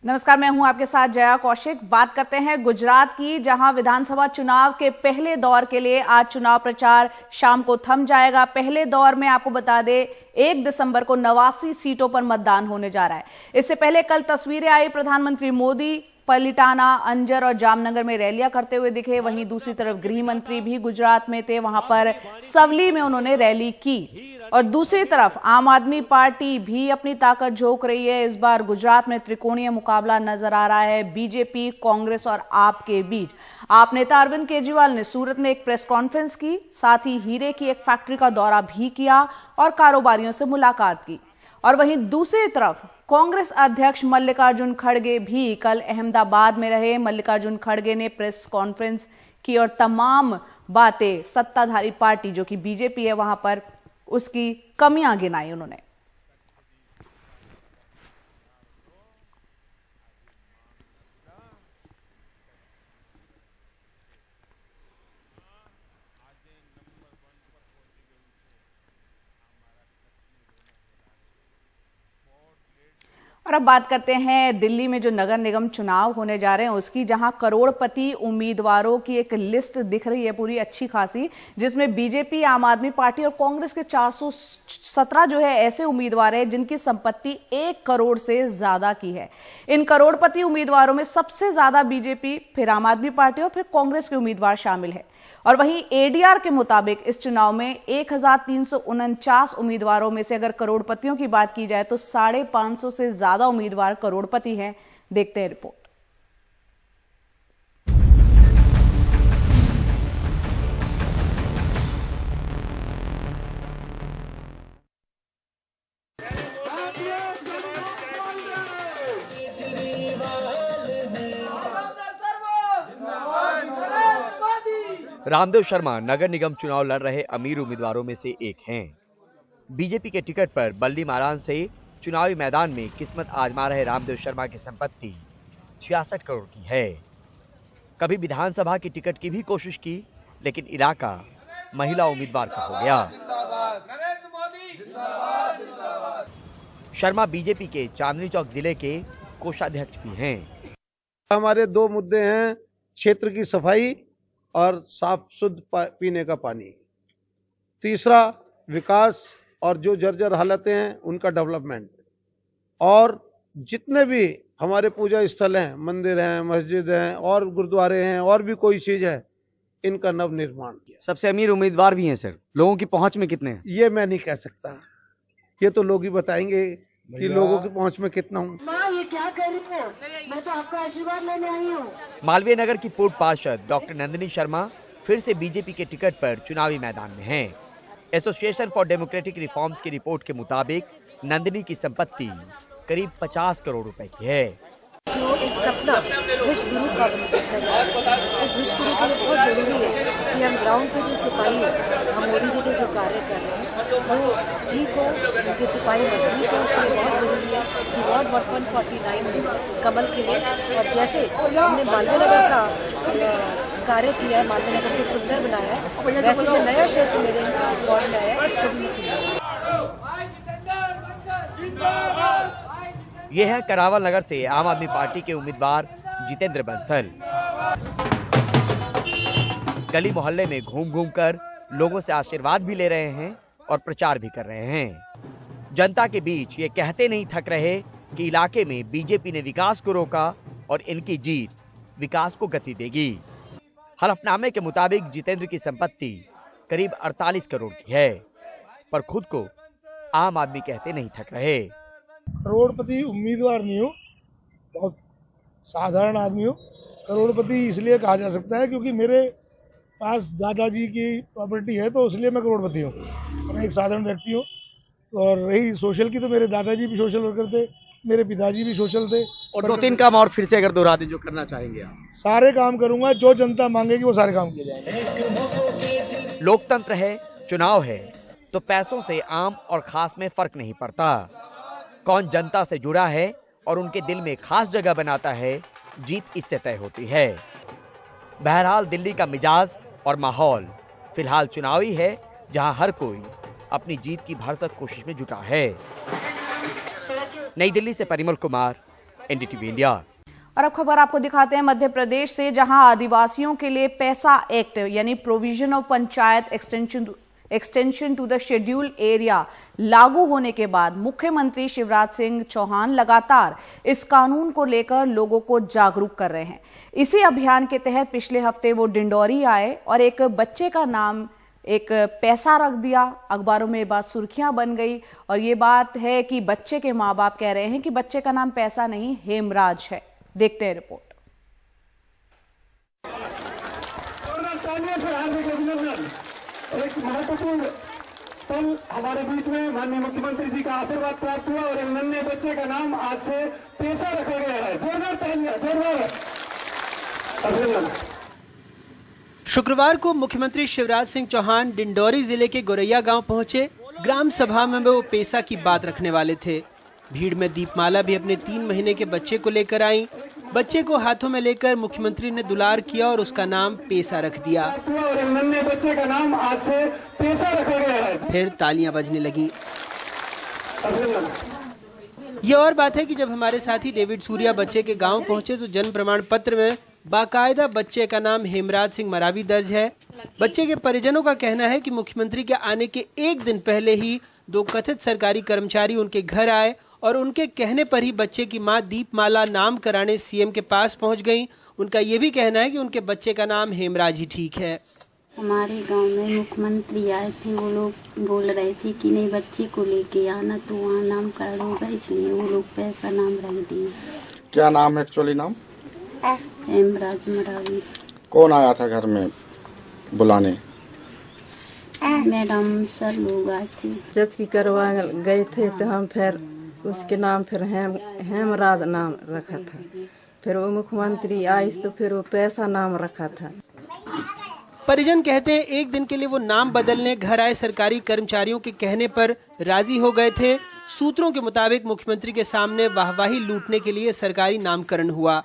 नमस्कार, मैं हूं आपके साथ जया कौशिक। बात करते हैं गुजरात की, जहां विधानसभा चुनाव के पहले दौर के लिए आज चुनाव प्रचार शाम को थम जाएगा। पहले दौर में आपको बता दें 1 दिसंबर को 89 सीटों पर मतदान होने जा रहा है। इससे पहले कल तस्वीरें आई, प्रधानमंत्री मोदी पलिटाना, अंजर और जामनगर में रैलियां करते हुए दिखे। वहीं दूसरी तरफ गृह मंत्री भी गुजरात में थे, वहां पर सवली में उन्होंने रैली की। और दूसरी तरफ आम आदमी पार्टी भी अपनी ताकत झोंक रही है। इस बार गुजरात में त्रिकोणीय मुकाबला नजर आ रहा है बीजेपी, कांग्रेस और आप के बीच। आप नेता अरविंद केजरीवाल ने सूरत में एक प्रेस कॉन्फ्रेंस की, साथ ही हीरे की एक फैक्ट्री का दौरा भी किया और कारोबारियों से मुलाकात की। और वहीं दूसरी तरफ कांग्रेस अध्यक्ष मल्लिकार्जुन खड़गे भी कल अहमदाबाद में रहे। मल्लिकार्जुन खड़गे ने प्रेस कॉन्फ्रेंस की और तमाम बातें सत्ताधारी पार्टी जो कि बीजेपी है वहां पर उसकी कमियां गिनाई उन्होंने। और अब बात करते हैं दिल्ली में जो नगर निगम चुनाव होने जा रहे हैं उसकी, जहां करोड़पति उम्मीदवारों की एक लिस्ट दिख रही है पूरी अच्छी खासी, जिसमें बीजेपी, आम आदमी पार्टी और कांग्रेस के 417 जो है ऐसे उम्मीदवार हैं जिनकी संपत्ति 1 करोड़ से ज्यादा की है। इन करोड़पति उम्मीदवारों में सबसे ज्यादा बीजेपी, फिर आम आदमी पार्टी और फिर कांग्रेस के उम्मीदवार शामिल है। और वहीं एडीआर के मुताबिक इस चुनाव में 1349 उम्मीदवारों में से अगर करोड़पतियों की बात की जाए तो 550 से ज्यादा उम्मीदवार करोड़पति हैं। देखते हैं रिपोर्ट। रामदेव शर्मा नगर निगम चुनाव लड़ रहे अमीर उम्मीदवारों में से एक हैं। बीजेपी के टिकट पर बल्ली मारान से चुनावी मैदान में किस्मत आजमा रहे रामदेव शर्मा की संपत्ति 66 करोड़ की है। कभी विधानसभा की टिकट की भी कोशिश की, लेकिन इलाका महिला उम्मीदवार का हो गया। शर्मा बीजेपी के चांदनी चौक जिले के कोषाध्यक्ष भी हैं। हमारे 2 मुद्दे हैं, क्षेत्र की सफाई और साफ शुद्ध पीने का पानी। तीसरा विकास और जो जर्जर हालतें हैं उनका डेवलपमेंट। और जितने भी हमारे पूजा स्थल हैं, मंदिर हैं, मस्जिद हैं और गुरुद्वारे हैं और भी कोई चीज है, इनका नव निर्माण किया। सबसे अमीर उम्मीदवार भी हैं सर, लोगों की पहुंच में कितने हैं? ये मैं नहीं कह सकता, ये तो लोग ही बताएंगे कि लोगों की पहुंच में कितना हूँ। माँ ये क्या कर रही हो? मैं तो आपका आशीर्वाद लेने आई हूँ। मालवीय नगर की पूर्व पार्षद डॉक्टर नंदिनी शर्मा फिर से बीजेपी के टिकट पर चुनावी मैदान में हैं। एसोसिएशन फॉर डेमोक्रेटिक रिफॉर्म्स की रिपोर्ट के मुताबिक नंदिनी की संपत्ति करीब 50 करोड़ रुपए की है। जो एक सपना विश्व गुरु का देखना चाहते हैं, इस विश्व गुरु के लिए बहुत जरूरी है कि हम ग्राउंड पे जो सिपाही हैं, हम मोदी जी के जो कार्य कर रहे हैं वो जी को उनके सिपाही मजबूत है। उसके लिए बहुत जरूरी है कि वार्ड 149 में कमल खिले। और जैसे हमने मालवीय नगर का कार्य किया है, मालवीय नगर को सुंदर बनाया है, वैसे जो नया क्षेत्र मेरे वार्ड में आया है उसको भी मैं सुंदर। यह है करावल नगर से आम आदमी पार्टी के उम्मीदवार जितेंद्र बंसल। गली मोहल्ले में घूम घूम कर लोगों से आशीर्वाद भी ले रहे हैं और प्रचार भी कर रहे हैं। जनता के बीच ये कहते नहीं थक रहे कि इलाके में बीजेपी ने विकास को रोका और इनकी जीत विकास को गति देगी। हलफनामे के मुताबिक जितेंद्र की संपत्ति करीब 48 करोड़ की है, पर खुद को आम आदमी कहते नहीं थक रहे। करोड़पति उम्मीदवार नहीं हूँ, बहुत साधारण आदमी हूँ। करोड़पति इसलिए कहा जा सकता है क्योंकि मेरे पास दादाजी की प्रॉपर्टी है, तो इसलिए मैं करोड़पति हूँ। मैं एक साधारण व्यक्ति हूँ। और रही सोशल की, तो मेरे दादाजी भी सोशल वर्कर थे, मेरे पिताजी भी सोशल थे। और 2-3 काम और फिर से अगर दोहरा दें जो करना चाहेंगे आप? सारे काम करूंगा, जो जनता मांगेगी वो सारे काम किए जाएंगे। लोकतंत्र है, चुनाव है, तो पैसों से आम और खास में फर्क नहीं पड़ता। कौन जनता से जुड़ा है और उनके दिल में खास जगह बनाता है, जीत इससे तय होती है। बहरहाल दिल्ली का मिजाज और माहौल फिलहाल चुनावी है, जहां हर कोई अपनी जीत की भरसक कोशिश में जुटा है। नई दिल्ली से परिमल कुमार, एनडीटीवी इंडिया। और अब खबर आपको दिखाते हैं मध्य प्रदेश से, जहां आदिवासियों के लिए पैसा एक्ट यानी provision of panchayat extension to the schedule area लागू होने के बाद मुख्यमंत्री शिवराज सिंह चौहान लगातार इस कानून को लेकर लोगों को जागरूक कर रहे हैं। इसी अभियान के तहत पिछले हफ्ते वो डिंडौरी आए और एक बच्चे का नाम एक पैसा रख दिया। अखबारों में ये बात सुर्खियां बन गई और ये बात है कि बच्चे के माँ बाप कह रहे हैं कि बच्चे का नाम पैसा नहीं हेमराज है। देखते हैं रिपोर्ट। एक महत्वपूर्ण पल हमारे बीच में माननीय मुख्यमंत्री जी का आशीर्वाद प्राप्त हुआ और इन नन्हे बच्चे का नाम आज से पैसा रखा गया है। जोरदार तालियां, जोरदार अभिनंदन। शुक्रवार को मुख्यमंत्री शिवराज सिंह चौहान डिंडौरी जिले के गोरैया गांव पहुंचे। ग्राम सभा में वो पैसा की बात रखने वाले थे। भीड़ में दीपमाला भी अपने 3 महीने के बच्चे को लेकर आई। बच्चे को हाथों में लेकर मुख्यमंत्री ने दुलार किया और उसका नाम पैसा रख दिया। और नन्हे बच्चे का नाम आज से पैसा रखा गया है। फिर तालियां बजने लगी। ये और बात है कि जब हमारे साथी डेविड सूर्या बच्चे के गांव पहुंचे तो जन्म प्रमाण पत्र में बाकायदा बच्चे का नाम हेमराज सिंह मरावी दर्ज है। बच्चे के परिजनों का कहना है कि मुख्यमंत्री के आने के 1 दिन पहले ही 2 कथित सरकारी कर्मचारी उनके घर आए और उनके कहने पर ही बच्चे की मां दीपमाला नाम कराने सीएम के पास पहुंच गईं। उनका ये भी कहना है कि उनके बच्चे का नाम हेमराज ही ठीक है। हमारे गांव में मुख्यमंत्री आए थे, वो लोग बोल रहे थे कि नहीं बच्चे को लेके आना तो वहाँ नाम कार्ड होगा, इसलिए वो लोग पैसा नाम रख दिए। क्या नाम है एक्चुअली? नाम हेमराज मरावी। कौन आया था घर में बुलाने? मैडम सर लोग आए थे। जज की करवा गए थे तो हम फिर उसके नाम फिर हेमराज नाम रखा था। फिर वो मुख्यमंत्री आई तो फिर वो पैसा नाम रखा था। परिजन कहते हैं 1 दिन के लिए वो नाम बदलने घर आए सरकारी कर्मचारियों के कहने पर राजी हो गए थे। सूत्रों के मुताबिक मुख्यमंत्री के सामने वाहवाही लूटने के लिए सरकारी नामकरण हुआ।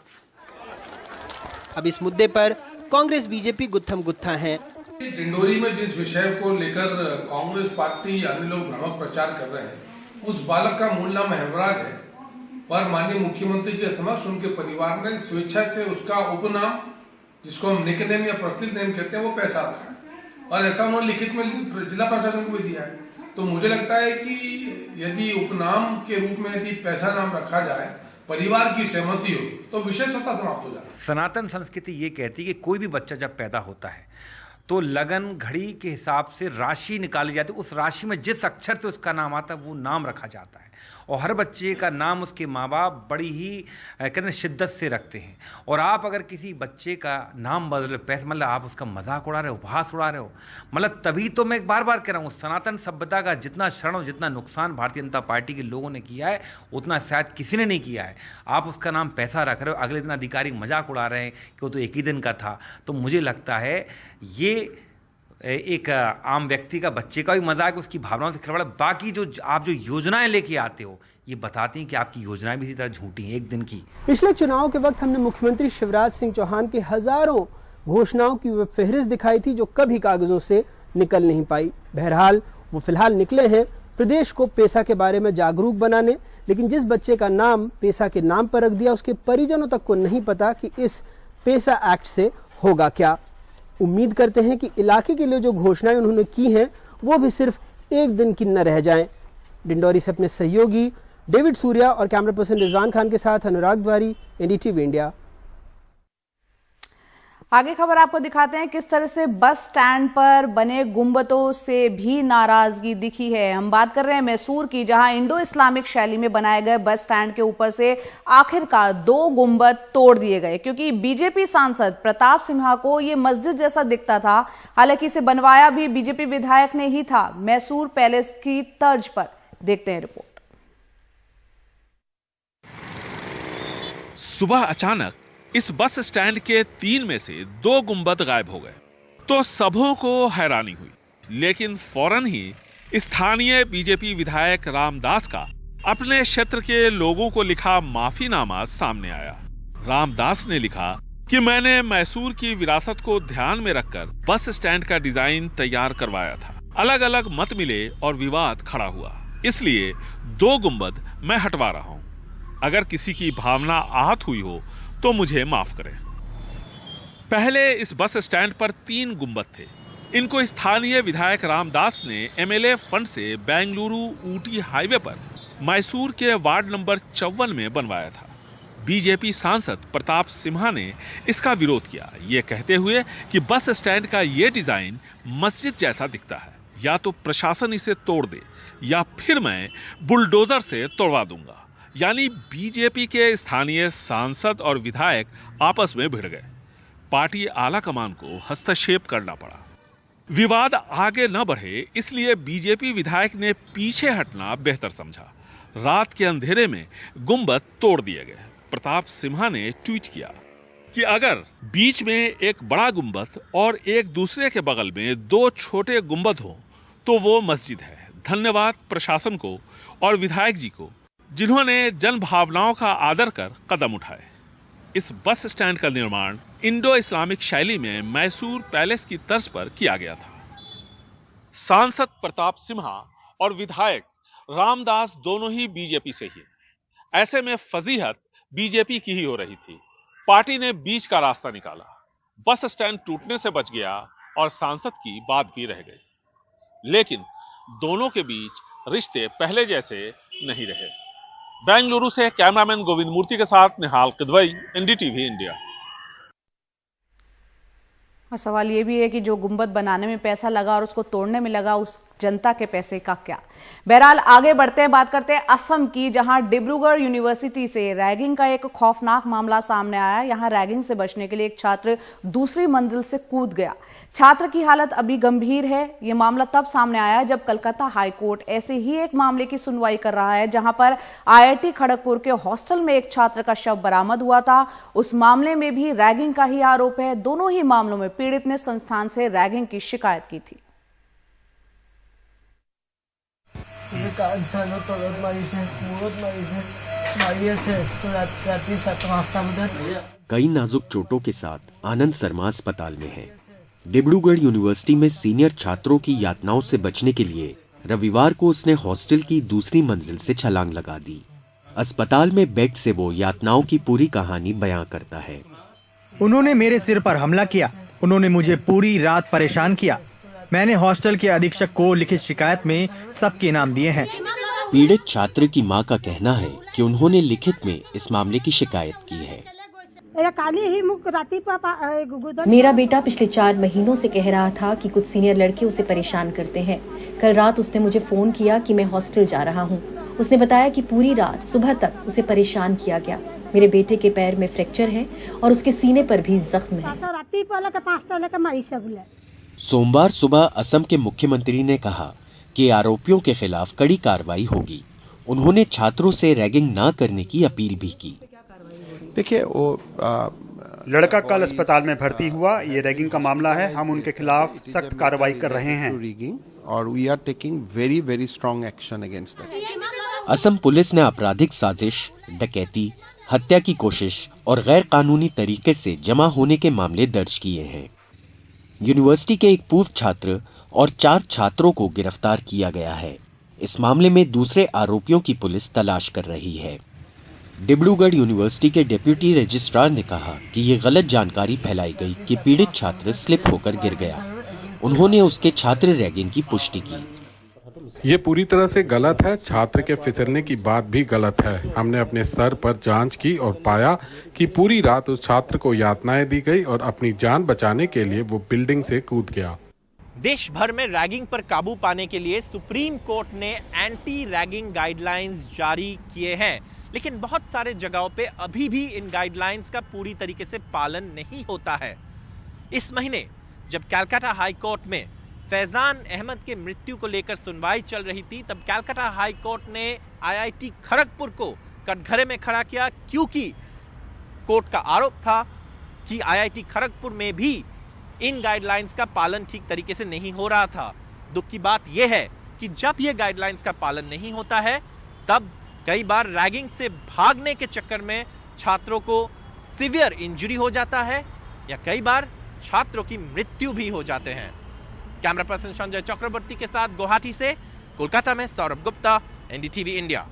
अब इस मुद्दे पर कांग्रेस बीजेपी गुत्थम गुत्था है। डिंडोरी में जिस विषय को लेकर कांग्रेस पार्टी अन्य लोग भ्रामक प्रचार कर रहे हैं, उस बालक का मूल नाम हेमराज है, पर माननीय मुख्यमंत्री के समक्ष उनके परिवार ने स्वेच्छा से उसका उपनाम, जिसको हम निकनेम या प्रचलित नेम कहते हैं, वो पैसा रखा है और ऐसा उन्होंने लिखित में जिला प्रशासन को भी दिया है। तो मुझे लगता है कि यदि उपनाम के रूप में यदि पैसा नाम रखा जाए, परिवार की सहमति हो, तो विषय स्वतः समाप्त हो जाए। सनातन संस्कृति ये कहती है कि कोई भी बच्चा जब पैदा होता है तो लगन घड़ी के हिसाब से राशि निकाली जाती है। उस राशि में जिस अक्षर से उसका नाम आता है वो नाम रखा जाता है और हर बच्चे का नाम उसके माँ बाप बड़ी ही कहते हैं शिद्दत से रखते हैं। और आप अगर किसी बच्चे का नाम बदले पैसे, मतलब आप उसका मजाक उड़ा रहे हो, उपहास उड़ा रहे हो, मतलब तभी तो मैं बार बार कह रहा हूँ सनातन सभ्यता का जितना क्षरण और जितना नुकसान भारतीय जनता पार्टी के लोगों ने किया है उतना शायद किसी ने नहीं किया है। आप उसका नाम पैसा रख रहे हो, अगले दिन अधिकारी मजाक उड़ा रहे हैं कि वो तो 1 ही दिन का था। तो मुझे लगता है ये एक आम व्यक्ति का बच्चे का भी मजाक, उसकी भावनाओं से खिलवाड़। बाकी जो आप जो योजनाएं लेके आते हो ये बताती हैं कि आपकी योजनाएं भी इसी तरह झूठी हैं 1 दिन की। पिछले चुनाव के वक्त हमने मुख्यमंत्री शिवराज सिंह चौहान की हजारों घोषणाओं की फहरिस्त दिखाई थी जो कभी कागजों से निकल नहीं पाई। बहरहाल वो फिलहाल निकले हैं प्रदेश को पैसा के बारे में जागरूक बनाने, लेकिन जिस बच्चे का नाम पैसा के नाम पर रख दिया उसके परिजनों तक को नहीं पता कि इस पैसा एक्ट से होगा क्या। उम्मीद करते हैं कि इलाके के लिए जो घोषणाएं उन्होंने की हैं वो भी सिर्फ 1 दिन की न रह जाएं। डिंडौरी से अपने सहयोगी डेविड सूर्या और कैमरा पर्सन रिजवान खान के साथ अनुराग द्वारी, एनडीटीवी इंडिया। आगे खबर आपको दिखाते हैं किस तरह से बस स्टैंड पर बने गुंबदों से भी नाराजगी दिखी है। हम बात कर रहे हैं मैसूर की, जहां इंडो इस्लामिक शैली में बनाए गए बस स्टैंड के ऊपर से आखिरकार 2 गुंबद तोड़ दिए गए, क्योंकि बीजेपी सांसद प्रताप सिम्हा को ये मस्जिद जैसा दिखता था। हालांकि इसे बनवाया भी बीजेपी विधायक ने ही था, मैसूर पैलेस की तर्ज पर। देखते हैं रिपोर्ट। सुबह अचानक इस बस स्टैंड के 3 में से 2 गुंबद गायब हो गए तो सबों को हैरानी हुई, लेकिन फौरन ही स्थानीय बीजेपी विधायक रामदास का अपने क्षेत्र के लोगों को लिखा माफीनामा सामने आया। रामदास ने लिखा कि मैंने मैसूर की विरासत को ध्यान में रखकर बस स्टैंड का डिजाइन तैयार करवाया था। अलग अलग मत मिले और विवाद खड़ा हुआ, इसलिए 2 गुंबद मैं हटवा रहा हूँ। अगर किसी की भावना आहत हुई हो तो मुझे माफ करें। पहले इस बस स्टैंड पर 3 गुंबद थे। इनको स्थानीय विधायक रामदास ने एमएलए फंड से बेंगलुरु ऊटी हाईवे पर मैसूर के वार्ड नंबर 54 में बनवाया था। बीजेपी सांसद प्रताप सिम्हा ने इसका विरोध किया, ये कहते हुए कि बस स्टैंड का ये डिजाइन मस्जिद जैसा दिखता है, या तो प्रशासन इसे तोड़ दे या फिर मैं बुलडोजर से तोड़वा दूंगा। यानी बीजेपी के स्थानीय सांसद और विधायक आपस में भिड़ गए। पार्टी आला कमान को हस्तक्षेप करना पड़ा। विवाद आगे न बढ़े इसलिए बीजेपी विधायक ने पीछे हटना बेहतर समझा। रात के अंधेरे में गुंबद तोड़ दिए गए। प्रताप सिम्हा ने ट्वीट किया कि अगर बीच में एक बड़ा गुंबद और एक दूसरे के बगल में 2 छोटे गुंबद हो तो वो मस्जिद है। धन्यवाद प्रशासन को और विधायक जी को जिन्होंने जन भावनाओं का आदर कर कदम उठाए। इस बस स्टैंड का निर्माण इंडो इस्लामिक शैली में मैसूर पैलेस की तर्ज पर किया गया था। सांसद प्रताप सिम्हा और विधायक रामदास दोनों ही बीजेपी से ही। ऐसे में फजीहत बीजेपी की ही हो रही थी। पार्टी ने बीच का रास्ता निकाला। बस स्टैंड टूटने से बच गया और सांसद की बात भी रह गई। लेकिन दोनों के बीच रिश्ते पहले जैसे नहीं रहे। बेंगलुरु से कैमरामैन गोविंद मूर्ति के साथ निहाल किदवई, एनडीटीवी इंडिया। और सवाल ये भी है कि जो गुंबद बनाने में पैसा लगा और उसको तोड़ने में लगा, उस जनता के पैसे का क्या। बहरहाल आगे बढ़ते हैं, बात करते हैं असम की, जहां डिब्रूगढ़ यूनिवर्सिटी से रैगिंग का एक खौफनाक मामला सामने आया। यहां रैगिंग से बचने के लिए एक छात्र दूसरी मंजिल से कूद गया। छात्र की हालत अभी गंभीर है। यह मामला तब सामने आया जब कलकत्ता हाईकोर्ट ऐसे ही एक मामले की सुनवाई कर रहा है, जहां पर IIT खड़गपुर के हॉस्टल में एक छात्र का शव बरामद हुआ था। उस मामले में भी रैगिंग का ही आरोप है। दोनों ही मामलों में पीड़ित ने संस्थान से रैगिंग की शिकायत की थी। कई नाजुक चोटों के साथ आनंद शर्मा अस्पताल में है। डिब्रूगढ़ यूनिवर्सिटी में सीनियर छात्रों की यातनाओं से बचने के लिए रविवार को उसने हॉस्टल की दूसरी मंजिल से छलांग लगा दी। अस्पताल में बेड से वो यातनाओं की पूरी कहानी बयां करता है। उन्होंने मेरे सिर पर हमला किया। उन्होंने मुझे पूरी रात परेशान किया। मैंने हॉस्टल के अधीक्षक को लिखित शिकायत में सबके नाम दिए हैं। पीड़ित छात्र की मां का कहना है कि उन्होंने लिखित में इस मामले की शिकायत की है। मेरा बेटा पिछले 4 महीनों से कह रहा था कि कुछ सीनियर लड़के उसे परेशान करते हैं। कल रात उसने मुझे फोन किया कि मैं हॉस्टल जा रहा हूँ। उसने बताया कि पूरी रात सुबह तक उसे परेशान किया गया। मेरे बेटे के पैर में फ्रैक्चर है और उसके सीने पर भी जख्म है। सोमवार सुबह असम के मुख्यमंत्री ने कहा कि आरोपियों के खिलाफ कड़ी कार्रवाई होगी। उन्होंने छात्रों से रैगिंग न करने की अपील भी की। देखिए, वो लड़का कल अस्पताल में भर्ती हुआ। ये रैगिंग का मामला है। हम उनके खिलाफ सख्त कार्रवाई कर रहे हैं और we are taking very very strong action against that. Assam police ने आपराधिक साजिश, डकैती, हत्या की कोशिश और गैर कानूनी तरीके से जमा होने के मामले दर्ज किए हैं। यूनिवर्सिटी के एक पूर्व छात्र और 4 छात्रों को गिरफ्तार किया गया है। इस मामले में दूसरे आरोपियों की पुलिस तलाश कर रही है। डिब्रूगढ़ यूनिवर्सिटी के डिप्टी रजिस्ट्रार ने कहा कि ये गलत जानकारी फैलाई गई कि पीड़ित छात्र स्लिप होकर गिर गया। उन्होंने उसके छात्र रैगिंग की पुष्टि की। ये पूरी तरह से गलत है। छात्र के फिसलने की बात भी गलत है। हमने अपने स्तर पर जांच की और पाया कि पूरी रात उस छात्र को यातनाएं दी गई और अपनी जान बचाने के लिए वो बिल्डिंग से कूद गया। देश भर में रैगिंग पर काबू पाने के लिए सुप्रीम कोर्ट ने एंटी रैगिंग गाइडलाइंस जारी किए हैं, लेकिन बहुत सारे जगहों पे अभी भी इन गाइडलाइंस का पूरी तरीके से पालन नहीं होता है। इस महीने जब कलकत्ता हाई कोर्ट में फैजान अहमद के मृत्यु को लेकर सुनवाई चल रही थी, तब कलकत्ता हाई कोर्ट ने IIT खड़गपुर को कटघरे में खड़ा किया, क्योंकि कोर्ट का आरोप था कि IIT खड़गपुर में भी इन गाइडलाइंस का पालन ठीक तरीके से नहीं हो रहा था। दुख की बात यह है कि जब यह गाइडलाइंस का पालन नहीं होता है, तब कई बार रैगिंग से भागने के चक्कर में छात्रों को सीवियर इंजरी हो जाता है या कई बार छात्रों की मृत्यु भी हो जाते हैं। कैमरा पर्सन संजय चक्रवर्ती के साथ गुवाहाटी से कोलकाता में सौरभ गुप्ता, NDTV इंडिया।